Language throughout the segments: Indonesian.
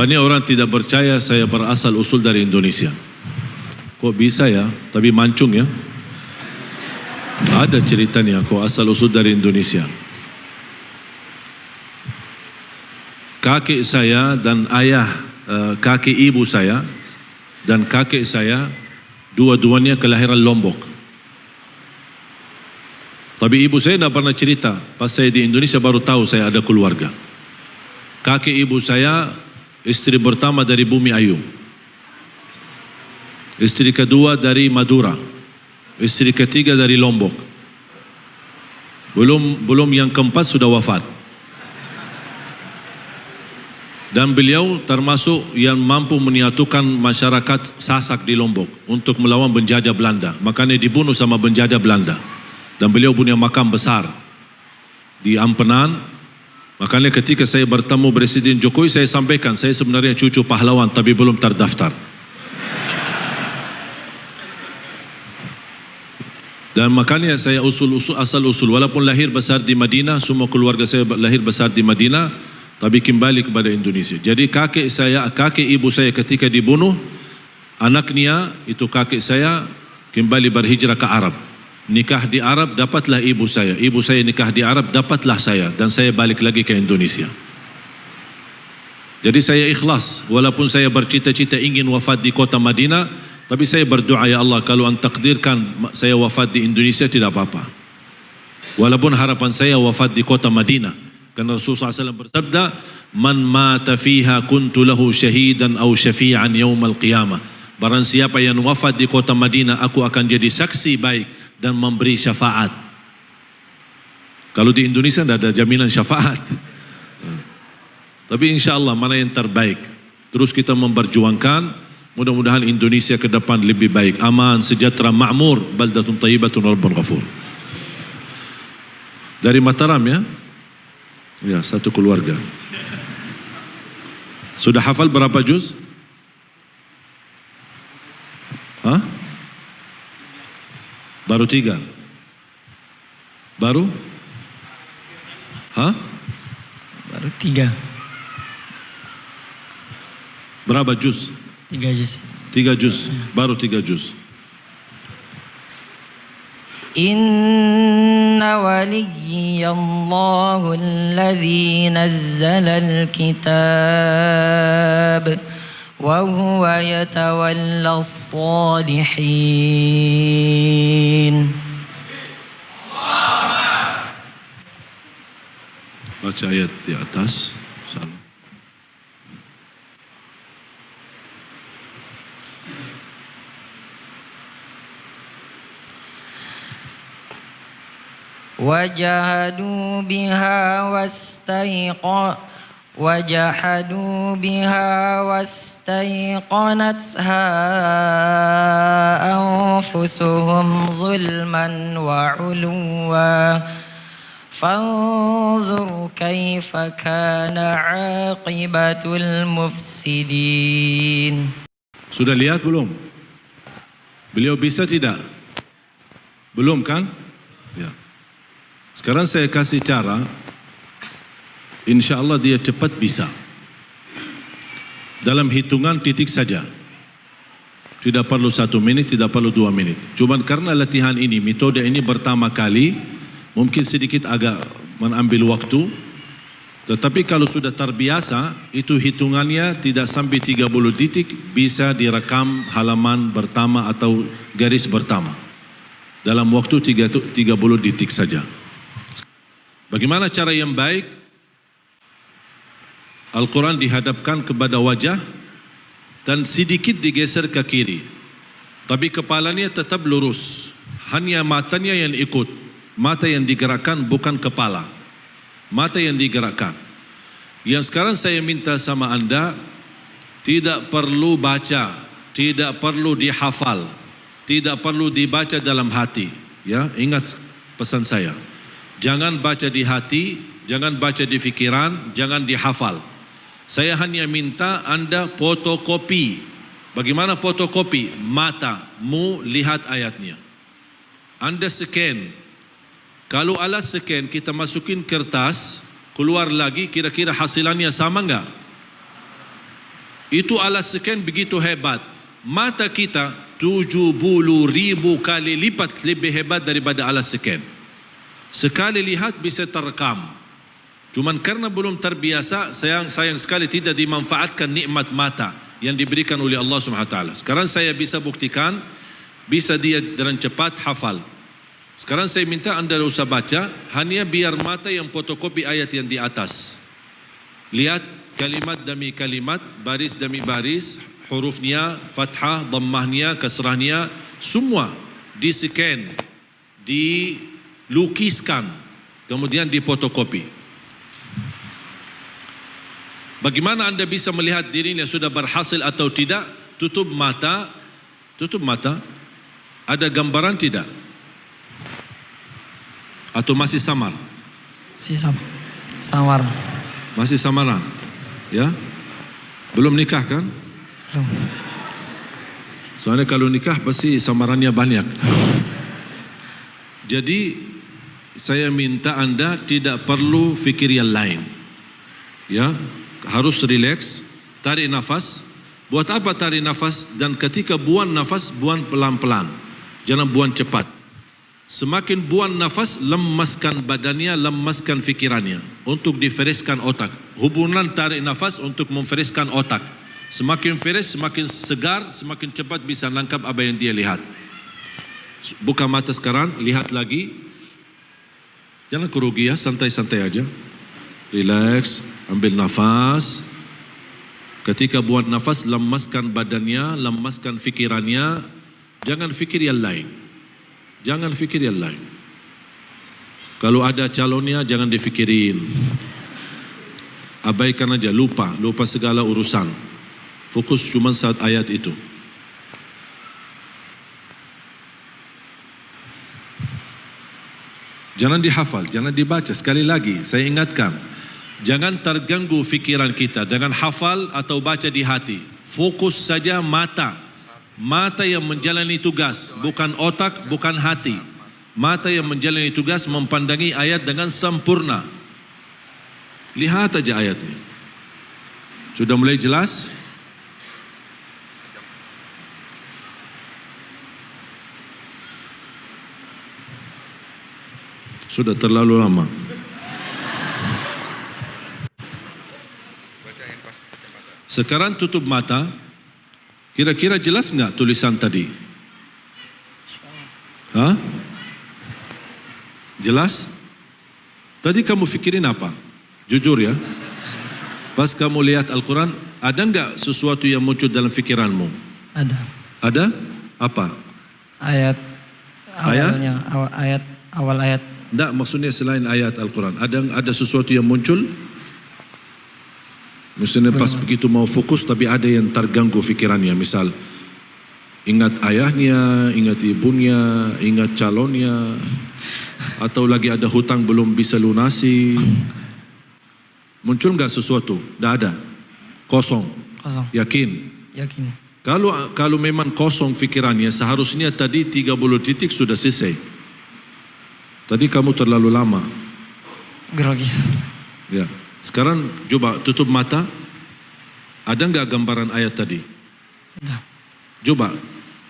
Banyak orang tidak percaya saya berasal usul dari Indonesia. Kok bisa ya? Tapi mancung ya. Ada ceritanya kok asal usul dari Indonesia. Kakek saya dan kakek ibu saya dan kakek saya dua-duanya kelahiran Lombok. Tapi ibu saya tidak pernah cerita. Pas saya di Indonesia baru tahu saya ada keluarga. Kakek ibu saya istri pertama dari Bumi Ayu, istri kedua dari Madura, istri ketiga dari Lombok. Belum yang keempat sudah wafat. Dan beliau termasuk yang mampu menyatukan masyarakat Sasak di Lombok untuk melawan penjajah Belanda. Makanya dibunuh sama penjajah Belanda. Dan beliau punya makam besar di Ampenan. Makanya ketika saya bertemu Presiden Jokowi, saya sampaikan saya sebenarnya cucu pahlawan tapi belum terdaftar. Dan makanya saya asal usul walaupun lahir besar di Madinah, semua keluarga saya lahir besar di Madinah, tapi kembali kepada Indonesia. Jadi kakek ibu saya ketika dibunuh, anaknya itu kakek saya kembali berhijrah ke Arab. Nikah di Arab, dapatlah ibu saya nikah di Arab, dapatlah saya, dan saya balik lagi ke Indonesia. Jadi saya ikhlas, walaupun saya bercita-cita ingin wafat di kota Madinah, tapi saya berdoa, ya Allah, kalau Anda takdirkan saya wafat di Indonesia tidak apa-apa. Walaupun harapan saya wafat di kota Madinah, karena Rasulullah SAW bersabda, man mata fiha kuntu lahu syahidan aw syafi'an yaumal qiyamah. Barang siapa yang wafat di kota Madinah, aku akan jadi saksi baik dan memberi syafaat. Kalau di Indonesia tidak ada jaminan syafaat. Tapi insya Allah mana yang terbaik. Terus kita memperjuangkan, mudah-mudahan Indonesia ke depan lebih baik. Aman, sejahtera, makmur, baldatun thayyibatun rabbun ghafur. Dari Mataram ya? Ya, satu keluarga. Sudah hafal berapa juz? Hah? Baru 3. Baru? Hah? Baru 3. Berapa juz? 3 juz. 3 juz. Baru 3 juz. Inna waliyallahu alladhi nazzala al-kitab wa huwa yatawalla as-salihin. Baca ayat di atas. Salam. وجحدوا بها واستيقنتها أنفسهم ظلما وعلوا فانظر كيف كان عاقبة المفسدين. Sudah lihat belum? Beliau bisa tidak? Belum kan? Ya. Sekarang saya kasih cara, insya Allah dia cepat bisa. Dalam hitungan titik saja. Tidak perlu 1 menit, tidak perlu 2 menit. Cuman karena latihan ini, metode ini pertama kali, mungkin sedikit agak mengambil waktu. Tetapi kalau sudah terbiasa, itu hitungannya tidak sampai 30 detik, bisa direkam halaman pertama atau garis pertama. Dalam waktu 30 detik saja. Bagaimana cara yang baik? Al-Quran dihadapkan kepada wajah dan sedikit digeser ke kiri. Tapi kepalanya tetap lurus. Hanya matanya yang ikut. Mata yang digerakkan bukan kepala. Mata yang digerakkan. Yang sekarang saya minta sama Anda, tidak perlu baca, tidak perlu dihafal, tidak perlu dibaca dalam hati. Ya, ingat pesan saya. Jangan baca di hati, jangan baca di fikiran, jangan dihafal. Saya hanya minta Anda fotokopi. Bagaimana fotokopi? Matamu lihat ayatnya. Anda scan. Kalau alat scan kita masukin kertas, keluar lagi, kira-kira hasilannya sama enggak? Itu alat scan begitu hebat. Mata kita 70,000 kali lipat lebih hebat daripada alat scan. Sekali lihat bisa terekam. Cuman karena belum terbiasa, sayang sekali tidak dimanfaatkan nikmat mata yang diberikan oleh Allah SWT. Sekarang saya bisa buktikan, bisa dia dengan cepat hafal. Sekarang saya minta anda usah baca, hanya biar mata yang fotokopi ayat yang di atas. Lihat kalimat demi kalimat, baris demi baris, hurufnya, fathah, dhammahnya, kasrahnya, semua di-scan, dilukiskan, kemudian difotokopi. Bagaimana anda bisa melihat dirinya sudah berhasil atau tidak? Tutup mata. Ada gambaran tidak? Atau masih samar? Samar. Masih samaran, ya? Belum nikah kan? Belum. Soalnya kalau nikah pasti samarannya banyak. Jadi saya minta anda tidak perlu fikir yang lain, ya? Harus rileks, tarik nafas. Buat apa tarik nafas? Dan ketika buang nafas, buang pelan-pelan, jangan buang cepat. Semakin buang nafas, lemaskan badannya, lemaskan fikirannya untuk difereskan otak. Hubungan tarik nafas untuk memfereskan otak. Semakin fresh, semakin segar, semakin cepat bisa nangkap apa yang dia lihat. Buka mata sekarang, lihat lagi. Jangan kerugi ya, santai-santai aja. Relax, ambil nafas. Ketika buang nafas, lemaskan badannya, lemaskan fikirannya. Jangan fikir yang lain. Jangan fikir yang lain. Kalau ada calonnya jangan difikirin. Abaikan aja, lupa segala urusan. Fokus cuma saat ayat itu. Jangan dihafal, jangan dibaca. Sekali lagi saya ingatkan, jangan terganggu fikiran kita dengan hafal atau baca di hati. Fokus saja mata. Mata yang menjalani tugas, bukan otak, bukan hati. Mata yang menjalani tugas mempandangi ayat dengan sempurna. Lihat aja ayatnya. Sudah mulai jelas? Sudah terlalu lama. Sekarang tutup mata. Kira-kira jelas enggak tulisan tadi? Hah? Jelas? Tadi kamu fikirin apa? Jujur ya. Pas kamu lihat Al-Quran, ada enggak sesuatu yang muncul dalam fikiranmu? Ada. Ada? Apa? Ayat awalnya, awal ayat. Enggak, maksudnya selain ayat Al-Quran. Ada sesuatu yang muncul? Misalnya pas begitu mau fokus tapi ada yang terganggu fikirannya. Misal ingat ayahnya, ingat ibunya, ingat calonnya, atau lagi ada hutang belum bisa lunasi. Muncul enggak sesuatu? Tidak ada. Kosong. Yakin? Yakin. Kalau memang kosong fikirannya, seharusnya tadi 30 titik sudah selesai. Tadi kamu terlalu lama. Grogi. Ya. Sekarang coba tutup mata. Ada enggak gambaran ayat tadi? Ada. Coba.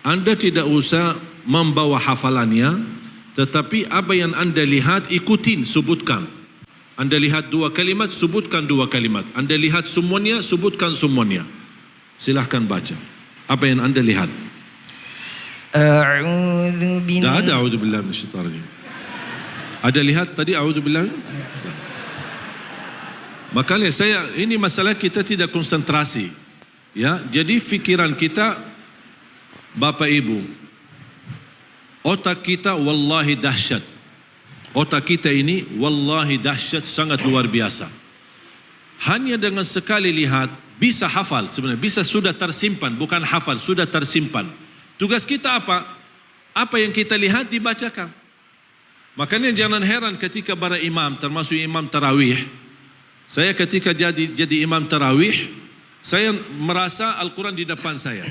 Anda tidak usah membawa hafalannya, tetapi apa yang anda lihat ikutin, sebutkan. Anda lihat 2 kalimat, sebutkan 2 kalimat. Anda lihat semuanya, sebutkan semuanya. Silahkan baca. Apa yang anda lihat? Tidak ada a'udzubillahi minasyaitonir rajim. Ada lihat tadi a'udzubillahi? Makanya ini masalah kita tidak konsentrasi. Ya, jadi fikiran kita, Bapak Ibu, otak kita wallahi dahsyat. Otak kita ini wallahi dahsyat, sangat luar biasa. Hanya dengan sekali lihat bisa hafal sebenarnya, bisa sudah tersimpan, bukan hafal, sudah tersimpan. Tugas kita apa? Apa yang kita lihat dibacakan. Makanya jangan heran ketika para imam, termasuk imam tarawih. Saya ketika jadi imam tarawih, saya merasa Al-Quran di depan saya.